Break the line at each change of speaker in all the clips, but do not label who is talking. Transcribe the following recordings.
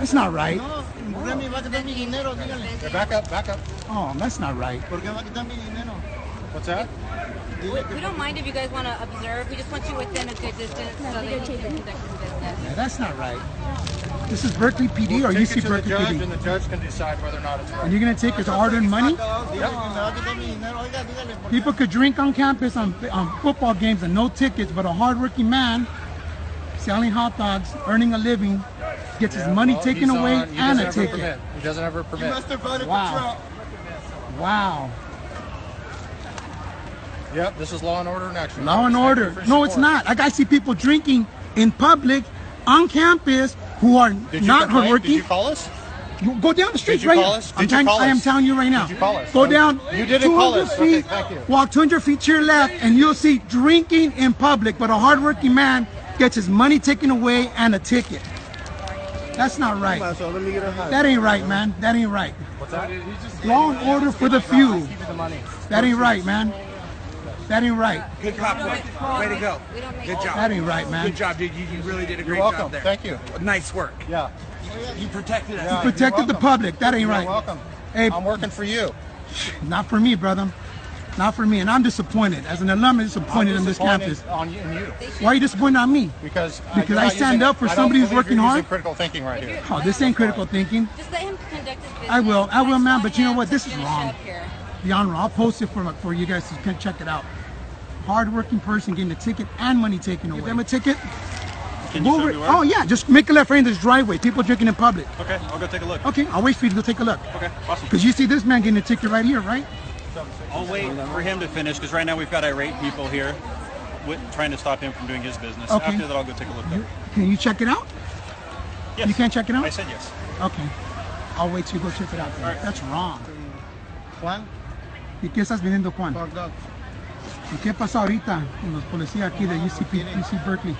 That's not right.
No, Remy va a quitar mi dinero, dígale.
Back up, back up.
Oh, that's not right.
¿Por qué va a quitar mi dinero?
What's that?
We don't mind if you guys want to observe. We just want you within a good distance so that you can conduct your business.
Yeah, that's not right. This is Berkeley PD
We'll
or
take
UC
it to
Berkeley
the judge,
PD?
and the judge can decide whether or not it's right.
And you're going to take his hard-earned money? People could drink on campus on football games and no tickets, but a hard-working man selling hot dogs, earning a living, gets his money taken away and a ticket.
He doesn't have a permit.
You must have voted
Wow. Wow.
Yep, this is law and order in action.
Law and order. No, it's not. I see people drinking in public on campus who are not hardworking.
Did you call us?
Go down the street
Did you call us? Did you call us?
I am telling you right now.
Did you call us?
Go down
You didn't call
200
us.
feet,
Okay, thank you.
walk 200 feet to your left, and you'll see drinking in public, but a hardworking man gets his money taken away and a ticket. That's not right. That ain't right, man. That ain't right.
What's that?
Law and order for the few.
Give you the money.
That ain't right, man. That ain't right.
Good cop, way to go. Good job.
That ain't right, man.
Good job, dude. You really did a great
You're welcome.
job there.
Thank you.
Nice work.
Yeah.
You protected us.
Yeah.
Protected the public. That ain't right.
You're welcome.
Hey,
I'm working for you.
not for me, brother. Not for me. And I'm disappointed. As an alum, I'm disappointed in this campus.
On you and you.
Why are you disappointed on me?
Because
Because I stand up for somebody who's working hard?
Critical thinking right here.
Oh, this ain't critical thinking.
Just let him conduct his business.
I will, man, but you know what? This is
Finish
wrong.
up here.
Beyond wrong. I'll post it for you guys to check it out. Hard-working person getting a ticket and money taken away. Give them a ticket.
Can you show me where?
Oh yeah, just make a left right in this driveway. People drinking in public.
Okay, I'll go take a look.
Okay, I'll wait for you to go take a look.
Okay, awesome.
Because you see this man getting a ticket right here, right?
I'll wait for him to finish because right now we've got irate people here trying to stop him from doing his business.
Okay.
After that, I'll go take a look there.
Can you check it out?
Yes.
You can't check it out?
I said yes.
Okay. I'll wait till you go check it out. Then.
All right.
That's wrong.
Juan,
¿Y qué estás vendiendo, Juan?
hot dogs.
¿Y qué pasó ahorita con los policías aquí de UC Berkeley?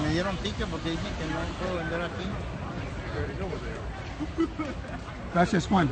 Me dieron ticket porque dicen que no puedo vender aquí.
Gracias, Juan.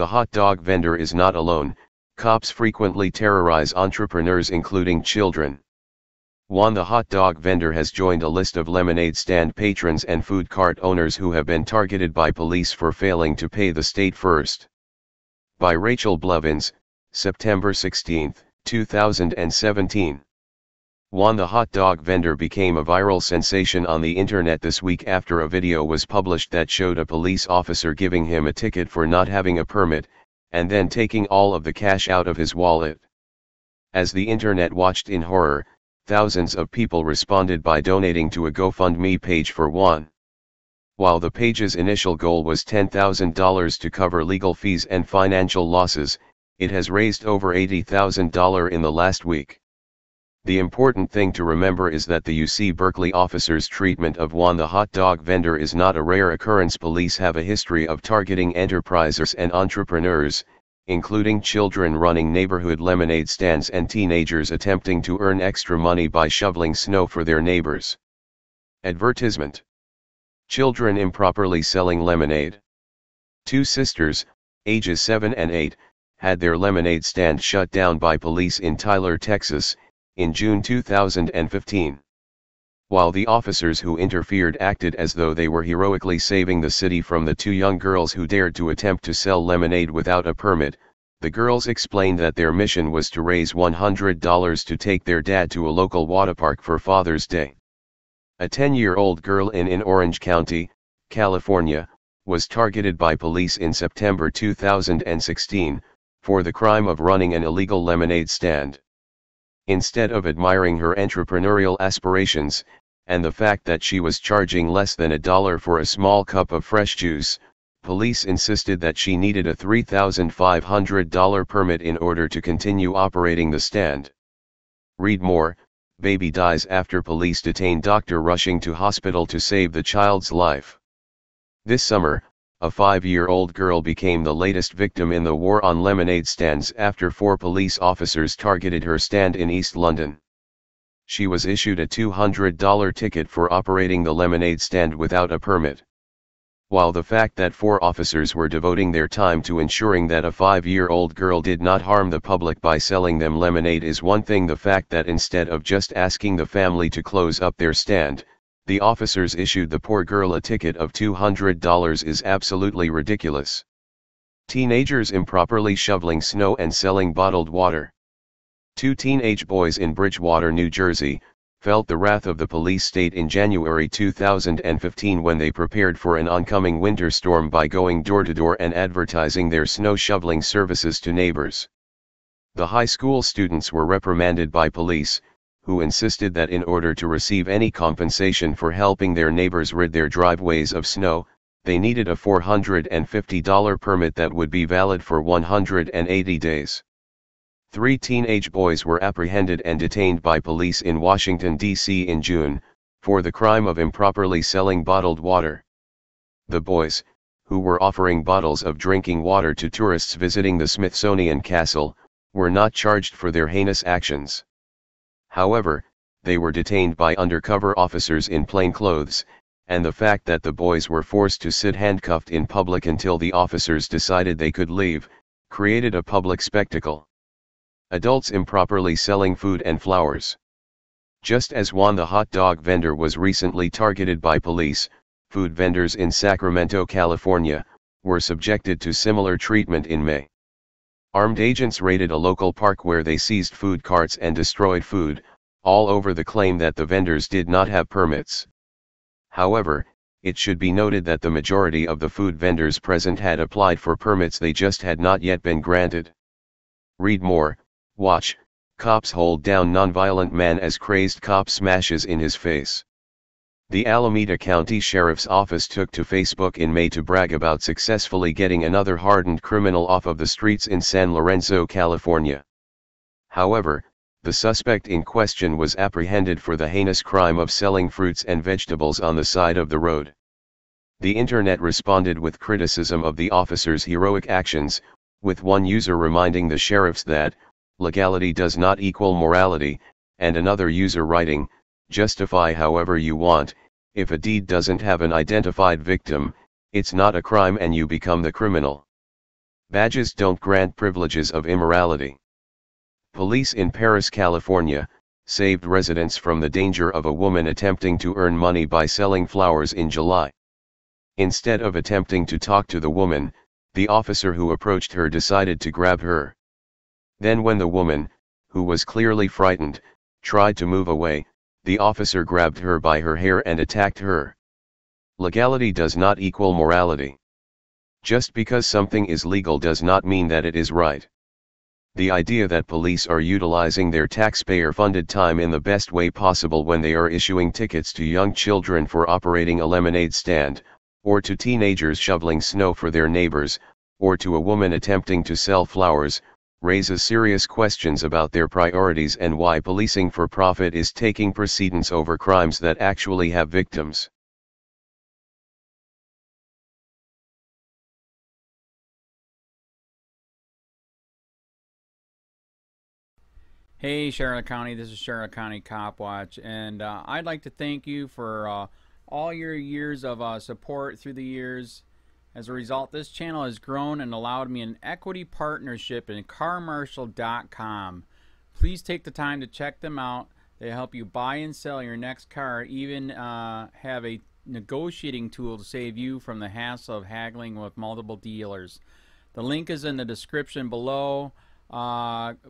The hot dog vendor is not alone. Cops frequently terrorize entrepreneurs including children. Juan the hot dog vendor has joined a list of lemonade stand patrons and food cart owners who have been targeted by police for failing to pay the state first. By Rachel Blevins, September 16, 2017. Juan the hot dog vendor became a viral sensation on the internet this week after a video was published that showed a police officer giving him a ticket for not having a permit, and then taking all of the cash out of his wallet. As the internet watched in horror, thousands of people responded by donating to a GoFundMe page for Juan. While the page's initial goal was $10,000 to cover legal fees and financial losses, it has raised over $80,000 in the last week. The important thing to remember is that the UC Berkeley officers' treatment of Juan the hot dog vendor is not a rare occurrence. Police have a history of targeting enterprisers and entrepreneurs, including children running neighborhood lemonade stands and teenagers attempting to earn extra money by shoveling snow for their neighbors. Advertisement. Children improperly selling lemonade. Two sisters, ages 7 and 8, had their lemonade stand shut down by police in Tyler, Texas, in June 2015. While the officers who interfered acted as though they were heroically saving the city from the two young girls who dared to attempt to sell lemonade without a permit, the girls explained that their mission was to raise $100 to take their dad to a local waterpark for Father's Day. A 10-year-old girl in Orange County, California, was targeted by police in September 2016, for the crime of running an illegal lemonade stand. Instead of admiring her entrepreneurial aspirations, and the fact that she was charging less than $1 for a small cup of fresh juice, police insisted that she needed a $3,500 permit in order to continue operating the stand. Read more. Baby dies after police detain doctor rushing to hospital to save the child's life. This summer, a 5-year-old girl became the latest victim in the war on lemonade stands after 4 police officers targeted her stand in East London. She was issued a $200 ticket for operating the lemonade stand without a permit. While the fact that 4 officers were devoting their time to ensuring that a 5-year-old girl did not harm the public by selling them lemonade is one thing, the fact that instead of just asking the family to close up their stand, the officers issued the poor girl a ticket of $200 is absolutely ridiculous. Teenagers improperly shoveling snow and selling bottled water. 2 teenage boys in Bridgewater, New Jersey, felt the wrath of the police state in January 2015 when they prepared for an oncoming winter storm by going door to door and advertising their snow shoveling services to neighbors. The high school students were reprimanded by police, who insisted that in order to receive any compensation for helping their neighbors rid their driveways of snow, they needed a $450 permit that would be valid for 180 days. 3 teenage boys were apprehended and detained by police in Washington, D.C. in June, for the crime of improperly selling bottled water. The boys, who were offering bottles of drinking water to tourists visiting the Smithsonian Castle, were not charged for their heinous actions. However, they were detained by undercover officers in plain clothes, and the fact that the boys were forced to sit handcuffed in public until the officers decided they could leave, created a public spectacle. Adults improperly selling food and flowers. Just as Juan the hot dog vendor was recently targeted by police, food vendors in Sacramento, California, were subjected to similar treatment in May. Armed agents raided a local park where they seized food carts and destroyed food, all over the claim that the vendors did not have permits. However, it should be noted that the majority of the food vendors present had applied for permits, they just had not yet been granted. Read more. Watch, cops hold down nonviolent man as crazed cop smashes in his face. The Alameda County Sheriff's Office took to Facebook in May to brag about successfully getting another hardened criminal off of the streets in San Lorenzo, California. However, the suspect in question was apprehended for the heinous crime of selling fruits and vegetables on the side of the road. The internet responded with criticism of the officer's heroic actions, with one user reminding the sheriffs that legality does not equal morality, and another user writing, "Justify however you want, if a deed doesn't have an identified victim, it's not a crime and you become the criminal." Badges don't grant privileges of immorality. Police in Paris, California, saved residents from the danger of a woman attempting to earn money by selling flowers in July. Instead of attempting to talk to the woman, the officer who approached her decided to grab her. Then when the woman, who was clearly frightened, tried to move away, the officer grabbed her by her hair and attacked her. Legality does not equal morality. Just because something is legal does not mean that it is right. The idea that police are utilizing their taxpayer-funded time in the best way possible when they are issuing tickets to young children for operating a lemonade stand, or to teenagers shoveling snow for their neighbors, or to a woman attempting to sell flowers, raises serious questions about their priorities and why policing for profit is taking precedence over crimes that actually have victims.
Hey Charlotte County, this is Charlotte County COPWATCH, and I'd like to thank you for all your years of support through the years. As a result, this channel has grown and allowed me an equity partnership in carmarshal.com. Please take the time to check them out. They help you buy and sell your next car, even have a negotiating tool to save you from the hassle of haggling with multiple dealers. The link is in the description below.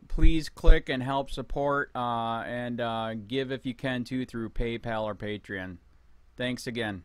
Please click and help support and give if you can too through PayPal or Patreon. Thanks again.